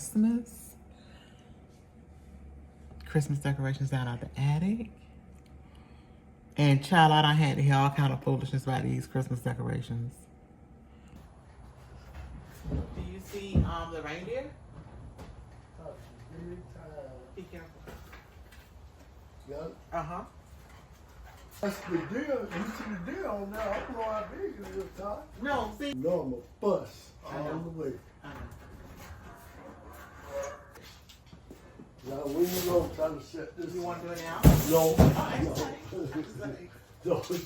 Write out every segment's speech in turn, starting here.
Christmas. Christmas decorations down out the attic. And child, I done had to hear all kind of foolishness about these Christmas decorations. Do you see the reindeer? Be careful. Yep. Uh-huh. That's the deer. You see the deer on there. I don't know how big it is, Todd. No, see. No, I'm a bus all the way. I know. Now, when you gonna try to set this? You want to do it now? No. No. No. This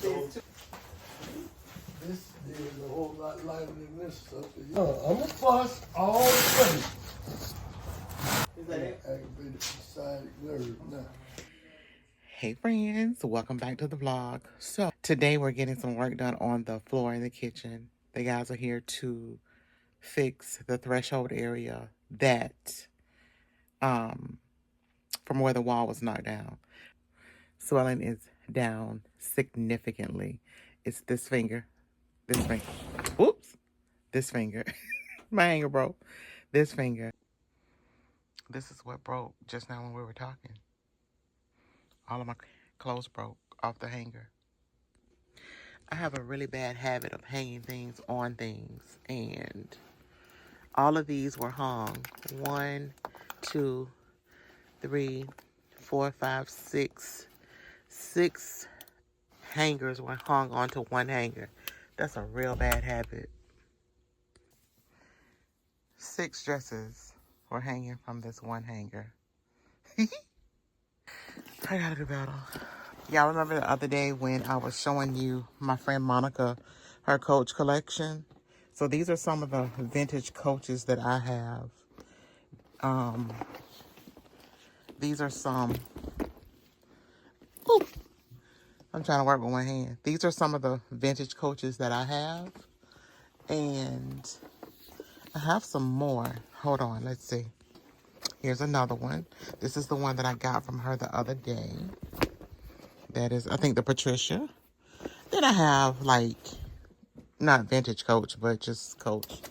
is a whole lot lighter than this stuff. I'm a bus all the way. Is that it? Aggravated sciatic nerve now. Hey friends, welcome back to the vlog. So today we're getting some work done on the floor in the kitchen. The guys are here to fix the threshold area that from where the wall was knocked down. Swelling is down significantly. It's this finger, whoops, this finger. My hanger broke. This finger. This is what broke just now when we were talking. All of my clothes broke off the hanger. I have a really bad habit of hanging things on things, and all of these were hung. 1, 2, 3, 4, 5, 6. 6 hangers were hung onto one hanger. That's a real bad habit. 6 dresses were hanging from this one hanger. I gotta do better. Y'all remember the other day when I was showing you my friend Monica, her Coach collection? So these are some of the vintage Coaches that I have. These are some... Ooh, I'm trying to work with one hand. These are some of the vintage Coaches that I have. And I have some more. Hold on, let's see. Here's another one. This is the one that I got from her the other day. That is, I think, the Patricia. Then I have, like, not vintage Coach, but just Coach.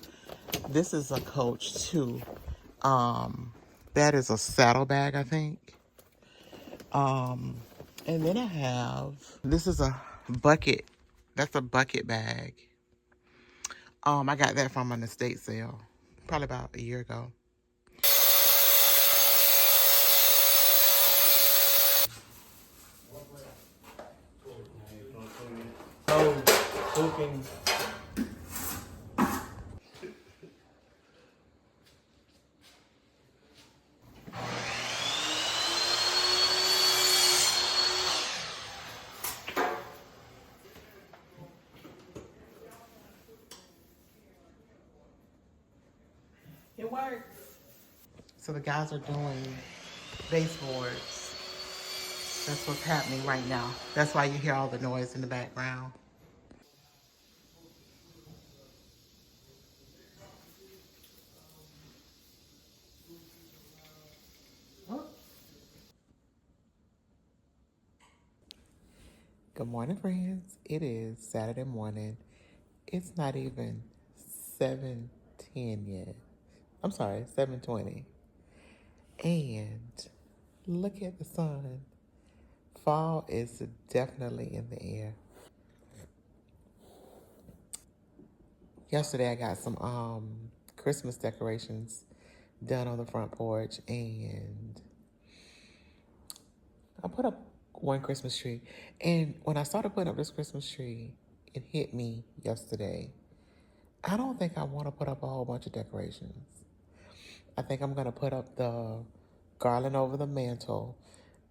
This is a Coach, too. That is a saddlebag, I think. And then I have, this is a bucket. That's a bucket bag. I got that from an estate sale. Probably about a year ago. Cooking. It works. So the guys are doing baseboards. That's what's happening right now. That's why you hear all the noise in the background. Good morning, friends. It is Saturday morning. It's not even 7:10 yet. I'm sorry, 7:20. And look at the sun. Fall is definitely in the air. Yesterday I got some Christmas decorations done on the front porch, and I put up one Christmas tree. And when I started putting up this Christmas tree, it hit me yesterday. I don't think I want to put up a whole bunch of decorations. I think I'm going to put up the garland over the mantle,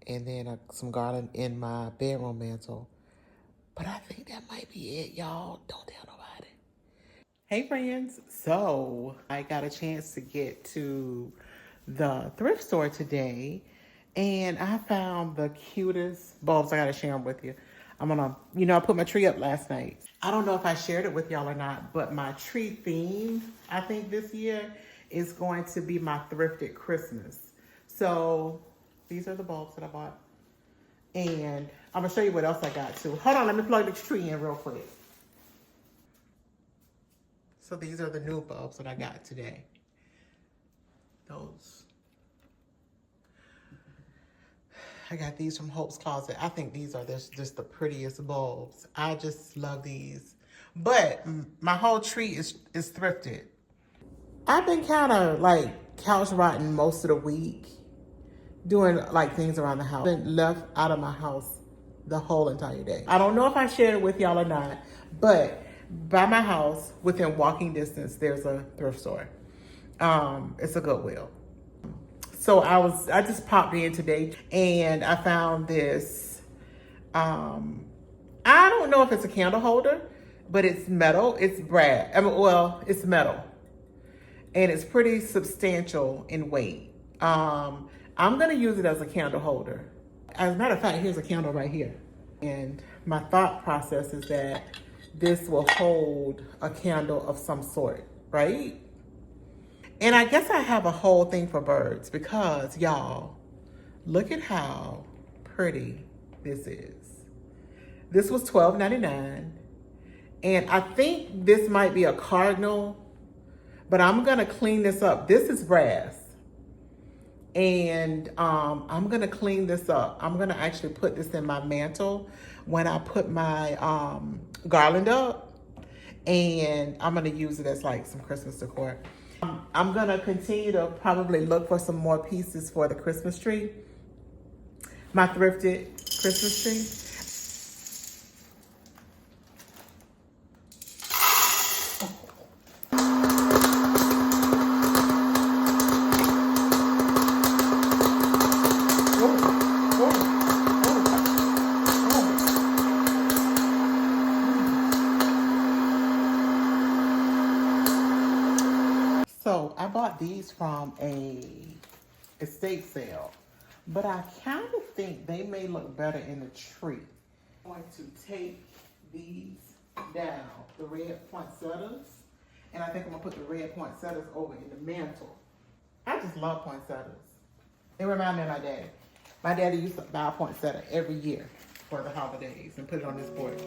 and then some garland in my bedroom mantle. But I think that might be it, y'all. Don't tell nobody. Hey, friends. So I got a chance to get to the thrift store today, and I found the cutest bulbs. I got to share them with you. I'm going to, I put my tree up last night. I don't know if I shared it with y'all or not, but my tree theme, I think this year, is going to be my thrifted Christmas. So these are the bulbs that I bought. And I'm going to show you what else I got too. Hold on, let me plug the tree in real quick. So these are the new bulbs that I got today. Those. I got these from Hope's Closet. I think these are just the prettiest bulbs. I just love these. But my whole tree is thrifted. I've been kind of like couch rotting most of the week, doing like things around the house. Been left out of my house the whole entire day. I don't know if I shared it with y'all or not, but by my house, within walking distance, there's a thrift store. It's a Goodwill. So I just popped in today and I found this. I don't know if it's a candle holder, but it's metal. It's brass. It's metal, and it's pretty substantial in weight. I'm gonna use it as a candle holder. As a matter of fact, here's a candle right here. And my thought process is that this will hold a candle of some sort, right? And I guess I have a whole thing for birds because, y'all, look at how pretty this is. This was $12.99. And I think this might be a cardinal, but I'm going to clean this up. This is brass. And I'm going to clean this up. I'm going to actually put this in my mantle when I put my garland up. And I'm going to use it as like some Christmas decor. I'm going to continue to probably look for some more pieces for the Christmas tree. My thrifted Christmas tree. So I bought these from a estate sale, but I kind of think they may look better in the tree. I'm going to take these down, the red poinsettias, and I think I'm gonna put the red poinsettias over in the mantle. I just love poinsettias. They remind me of my daddy. My daddy used to buy a poinsettia every year for the holidays and put it on his porch.